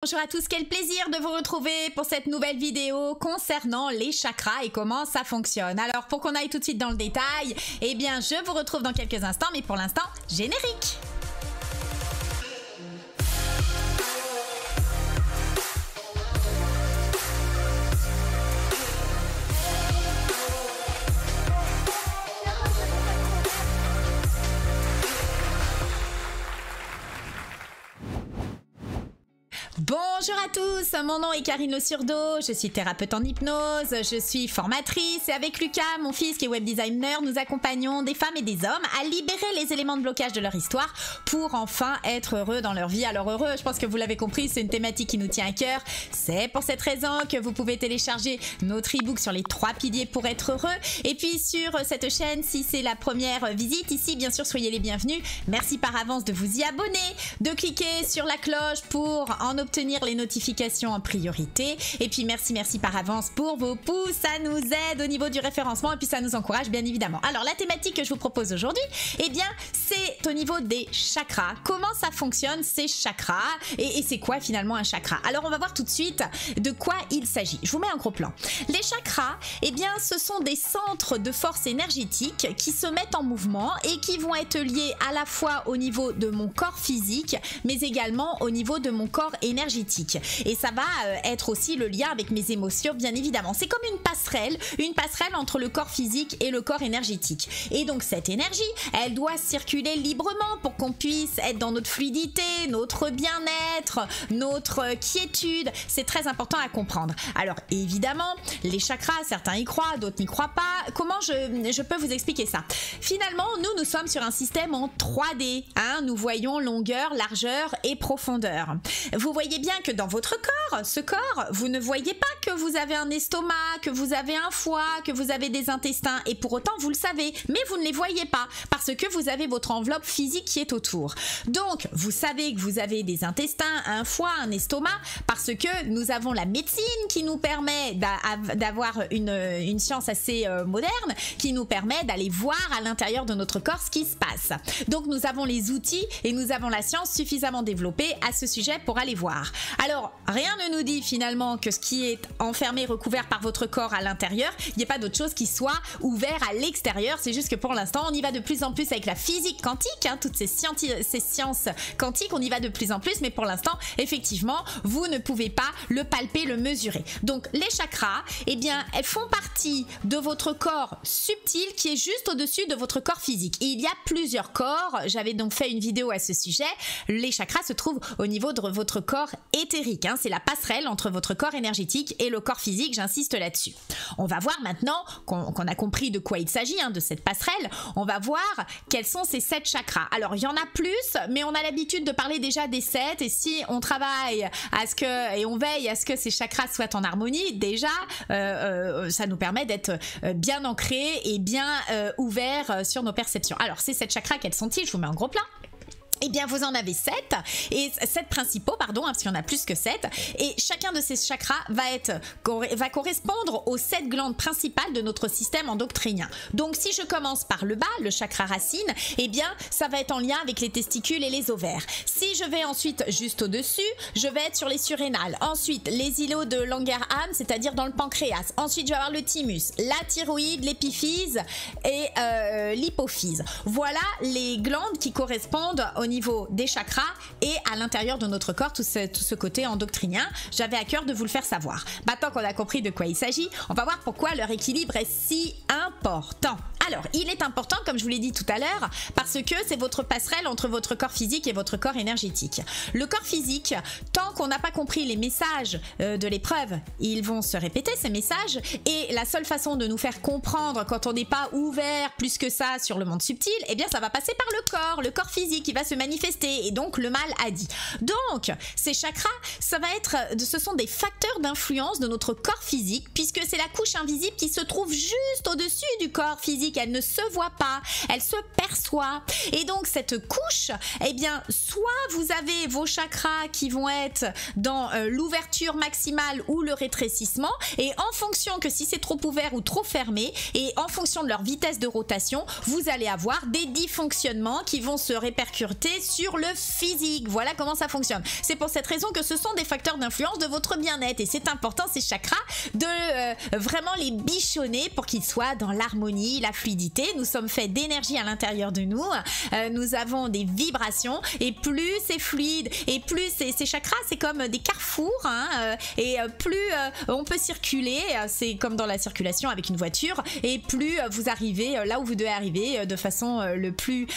Bonjour à tous, quel plaisir de vous retrouver pour cette nouvelle vidéo concernant les chakras et comment ça fonctionne. Alors pour qu'on aille tout de suite dans le détail, eh bien je vous retrouve dans quelques instants, mais pour l'instant, générique. Bonjour à tous, mon nom est Karine Le Surdo, je suis thérapeute en hypnose, je suis formatrice et avec Lucas, mon fils qui est web designer, nous accompagnons des femmes et des hommes à libérer les éléments de blocage de leur histoire pour enfin être heureux dans leur vie. Alors heureux, je pense que vous l'avez compris, c'est une thématique qui nous tient à cœur. C'est pour cette raison que vous pouvez télécharger notre e-book sur les 3 piliers pour être heureux. Et puis sur cette chaîne, si c'est la première visite ici, bien sûr, soyez les bienvenus. Merci par avance de vous y abonner, de cliquer sur la cloche pour en obtenir les notifications en priorité. Et puis merci par avance pour vos pouces, ça nous aide au niveau du référencement et puis ça nous encourage bien évidemment. Alors la thématique que je vous propose aujourd'hui, eh bien c'est au niveau des chakras. Comment ça fonctionne ces chakras et c'est quoi finalement un chakra? Alors on va voir tout de suite de quoi il s'agit. Je vous mets un gros plan. Les chakras, eh bien ce sont des centres de force énergétique qui se mettent en mouvement et qui vont être liés à la fois au niveau de mon corps physique mais également au niveau de mon corps énergétique. Et ça va être aussi le lien avec mes émotions bien évidemment. C'est comme une passerelle entre le corps physique et le corps énergétique. Et donc cette énergie, elle doit circuler librement pour qu'on puisse être dans notre fluidité, notre bien-être, notre quiétude. C'est très important à comprendre. Alors évidemment, les chakras, certains y croient, d'autres n'y croient pas. Comment je peux vous expliquer ça? Finalement, nous sommes sur un système en 3D. Hein, nous voyons longueur, largeur et profondeur. Vous voyez bien que dans votre corps, ce corps, vous ne voyez pas que vous avez un estomac, que vous avez un foie, que vous avez des intestins et pour autant vous le savez, mais vous ne les voyez pas parce que vous avez votre enveloppe physique qui est autour. Donc vous savez que vous avez des intestins, un foie, un estomac parce que nous avons la médecine qui nous permet d'avoir une science assez moderne qui nous permet d'aller voir à l'intérieur de notre corps ce qui se passe. Donc nous avons les outils et nous avons la science suffisamment développée à ce sujet pour aller voir. Alors, rien ne nous dit finalement que ce qui est enfermé, recouvert par votre corps à l'intérieur, il n'y a pas d'autre chose qui soit ouvert à l'extérieur. C'est juste que pour l'instant, on y va de plus en plus avec la physique quantique, hein, toutes ces sciences quantiques, on y va de plus en plus, mais pour l'instant, effectivement, vous ne pouvez pas le palper, le mesurer. Donc, les chakras, eh bien, elles font partie de votre corps subtil qui est juste au-dessus de votre corps physique. Et il y a plusieurs corps. J'avais donc fait une vidéo à ce sujet. Les chakras se trouvent au niveau de votre corps éthérique, hein, c'est la passerelle entre votre corps énergétique et le corps physique, j'insiste là-dessus. On va voir maintenant qu'on a compris de quoi il s'agit, hein, de cette passerelle, on va voir quels sont ces 7 chakras. Alors il y en a plus, mais on a l'habitude de parler déjà des 7 et si on travaille et on veille à ce que ces chakras soient en harmonie, déjà ça nous permet d'être bien ancrés et bien ouverts sur nos perceptions. Alors ces 7 chakras, quels sont-ils? Je vous mets en gros plan. Eh bien, vous en avez 7, et 7 principaux, pardon, hein, parce qu'il y en a plus que 7, et chacun de ces chakras va correspondre aux 7 glandes principales de notre système endocrinien. Donc, si je commence par le bas, le chakra racine, eh bien, ça va être en lien avec les testicules et les ovaires. Si je vais ensuite juste au-dessus, je vais être sur les surrénales. Ensuite, les îlots de Langerhans, c'est-à-dire dans le pancréas. Ensuite, je vais avoir le thymus, la thyroïde, l'épiphyse et l'hypophyse. Voilà les glandes qui correspondent au niveau des chakras et à l'intérieur de notre corps, tout ce côté endocrinien. J'avais à cœur de vous le faire savoir. Maintenant qu'on a compris de quoi il s'agit, on va voir pourquoi leur équilibre est si important. Alors, il est important, comme je vous l'ai dit tout à l'heure, parce que c'est votre passerelle entre votre corps physique et votre corps énergétique. Le corps physique, tant qu'on n'a pas compris les messages de l'épreuve, ils vont se répéter ces messages et la seule façon de nous faire comprendre quand on n'est pas ouvert plus que ça sur le monde subtil, eh bien ça va passer par le corps physique qui va se manifester et donc le mal a dit. Donc, ces chakras, ce sont des facteurs d'influence de notre corps physique puisque c'est la couche invisible qui se trouve juste au-dessus du corps physique elle ne se voit pas, elle se perçoit. Et donc cette couche, eh bien, soit vous avez vos chakras qui vont être dans l'ouverture maximale ou le rétrécissement, et en fonction que si c'est trop ouvert ou trop fermé, et en fonction de leur vitesse de rotation, vous allez avoir des dysfonctionnements qui vont se répercuter sur le physique. Voilà comment ça fonctionne. C'est pour cette raison que ce sont des facteurs d'influence de votre bien-être, et c'est important ces chakras de vraiment les bichonner pour qu'ils soient dans l'harmonie, la fluidité. Nous sommes faits d'énergie à l'intérieur de nous, nous avons des vibrations, et plus c'est fluide, et plus ces chakras, c'est comme des carrefours, hein, et plus on peut circuler, c'est comme dans la circulation avec une voiture, et plus vous arrivez là où vous devez arriver de façon le plus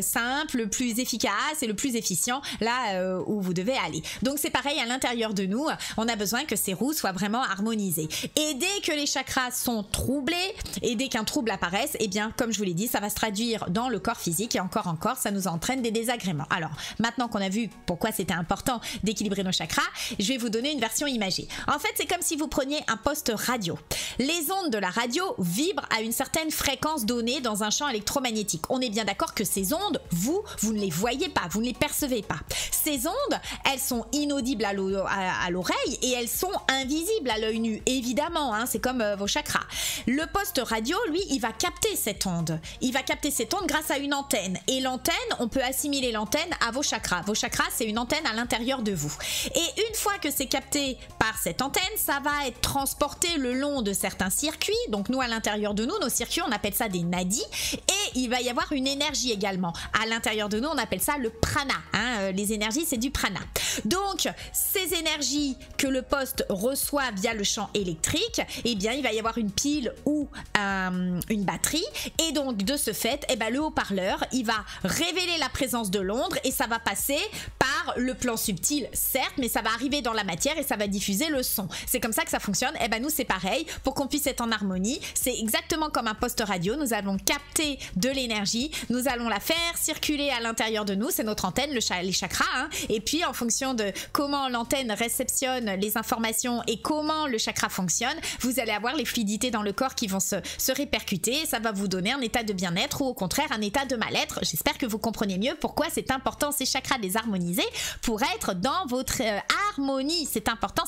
simple, le plus efficace et le plus efficient là où vous devez aller. Donc c'est pareil à l'intérieur de nous, on a besoin que ces roues soient vraiment harmonisées. Et dès que les chakras sont troublés, et dès qu'un trouble apparaisse, eh bien comme je vous l'ai dit, ça va se traduire dans le corps physique, et encore ça nous entraîne des désagréments. Alors maintenant qu'on a vu pourquoi c'était important d'équilibrer nos chakras, je vais vous donner une version imagée. En fait, c'est comme si vous preniez un poste radio. Les ondes de la radio vibrent à une certaine fréquence donnée dans un champ électromagnétique. On est bien d'accord que ces ondes, vous ne les voyez pas, vous ne les percevez pas. Ces ondes, elles sont inaudibles à l'oreille, et elles sont invisibles à l'œil nu, évidemment, hein, c'est comme vos chakras. Le poste radio, lui, il va capter cette onde. Il va capter cette onde grâce à une antenne. Et l'antenne, on peut assimiler l'antenne à vos chakras. Vos chakras, c'est une antenne à l'intérieur de vous. Et une fois que c'est capté par cette antenne, ça va être transporté le long de certains circuits. Donc nous, à l'intérieur de nous, nos circuits, on appelle ça des nadis. Et il va y avoir une énergie également. À l'intérieur de nous, on appelle ça le prana. Hein, les énergies, c'est du prana. Donc, ces énergies que le poste reçoit via le champ électrique, eh bien, il va y avoir une pile ou une batterie. Et donc, de ce fait, eh ben, le haut-parleur, il va révéler la présence de l'onde, et ça va passer par le plan subtil, certes, mais ça va arriver dans la matière et ça va diffuser le son. C'est comme ça que ça fonctionne. Et ben nous, c'est pareil. Pour qu'on puisse être en harmonie, c'est exactement comme un poste radio. Nous allons capter de l'énergie, nous allons la faire circuler à l'intérieur de nous. C'est notre antenne, les chakras. Hein. Et puis, en fonction de comment l'antenne réceptionne les informations et comment le chakra fonctionne, vous allez avoir les fluidités dans le corps qui vont se répercuter. Ça va vous donner un état de bien-être ou au contraire un état de mal-être. J'espère que vous comprenez mieux pourquoi c'est important ces chakras de les harmoniser pour être dans votre harmonie. C'est important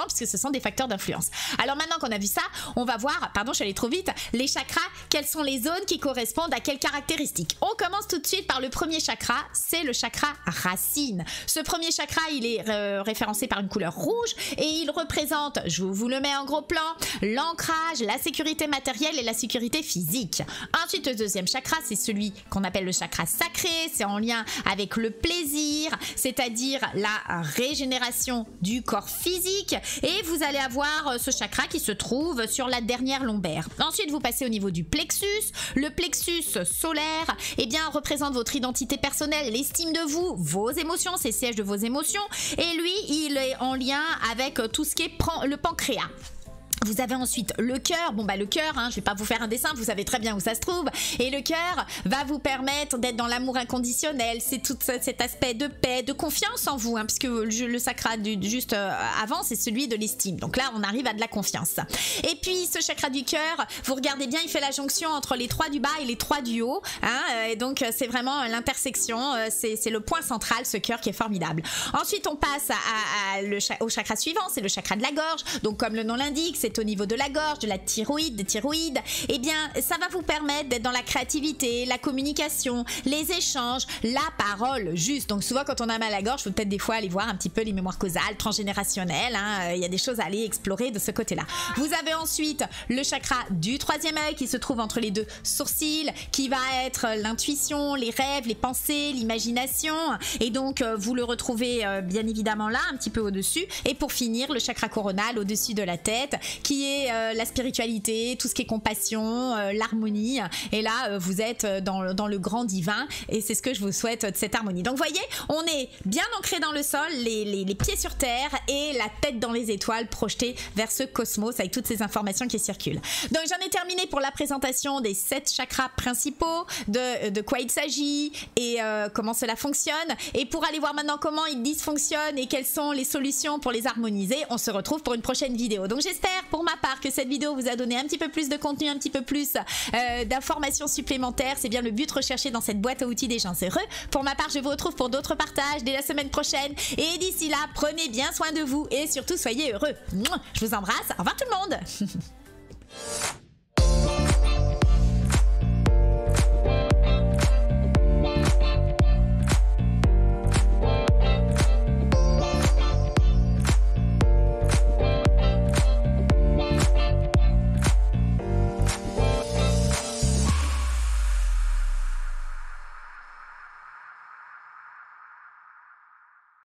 puisque ce sont des facteurs d'influence. Alors maintenant qu'on a vu ça, on va voir, pardon, je suis allée trop vite, les chakras, quelles sont les zones qui correspondent à quelles caractéristiques. On commence tout de suite par le premier chakra, c'est le chakra racine. Ce premier chakra, il est référencé par une couleur rouge et il représente, je vous le mets en gros plan, l'ancrage, la sécurité matérielle et la sécurité physique. Ensuite, le deuxième chakra, c'est celui qu'on appelle le chakra sacré, c'est en lien avec le plaisir, c'est-à-dire la régénération du corps physique, et vous allez avoir ce chakra qui se trouve sur la dernière lombaire. Ensuite, vous passez au niveau du plexus. Le plexus solaire, eh bien, représente votre identité personnelle, l'estime de vous, vos émotions, c'est le siège de vos émotions, et lui, il est en lien avec tout ce qui est le pancréas. Vous avez ensuite le cœur. Bon bah le cœur, hein, je vais pas vous faire un dessin, vous savez très bien où ça se trouve. Et le cœur va vous permettre d'être dans l'amour inconditionnel. C'est tout cet aspect de paix, de confiance en vous, hein, puisque le chakra juste avant, c'est celui de l'estime. Donc là, on arrive à de la confiance. Et puis ce chakra du cœur, vous regardez bien, il fait la jonction entre les trois du bas et les trois du haut. Hein, et donc c'est vraiment l'intersection, c'est le point central, ce cœur qui est formidable. Ensuite, on passe au chakra suivant, c'est le chakra de la gorge. Donc comme le nom l'indique, c'est au niveau de la gorge, de la thyroïde, des thyroïdes, eh bien ça va vous permettre d'être dans la créativité, la communication, les échanges, la parole juste. Donc souvent quand on a mal à la gorge, il faut peut-être des fois aller voir un petit peu les mémoires causales, transgénérationnelles, hein, il y a des choses à aller explorer de ce côté-là. Vous avez ensuite le chakra du troisième œil qui se trouve entre les deux sourcils, qui va être l'intuition, les rêves, les pensées, l'imagination, et donc vous le retrouvez bien évidemment là, un petit peu au-dessus. Et pour finir, le chakra coronal au-dessus de la tête, qui est la spiritualité, tout ce qui est compassion, l'harmonie. Et là, vous êtes dans le grand divin, et c'est ce que je vous souhaite de cette harmonie. Donc, vous voyez, on est bien ancré dans le sol, les pieds sur terre et la tête dans les étoiles, projetée vers ce cosmos avec toutes ces informations qui circulent. Donc, j'en ai terminé pour la présentation des 7 chakras principaux, de quoi il s'agit et comment cela fonctionne. Et pour aller voir maintenant comment ils dysfonctionnent et quelles sont les solutions pour les harmoniser, on se retrouve pour une prochaine vidéo. Donc, j'espère pour ma part que cette vidéo vous a donné un petit peu plus de contenu, un petit peu plus d'informations supplémentaires. C'est bien le but recherché dans cette boîte à outils des gens heureux. Pour ma part, je vous retrouve pour d'autres partages dès la semaine prochaine. Et d'ici là, prenez bien soin de vous et surtout soyez heureux. Je vous embrasse. Au revoir tout le monde.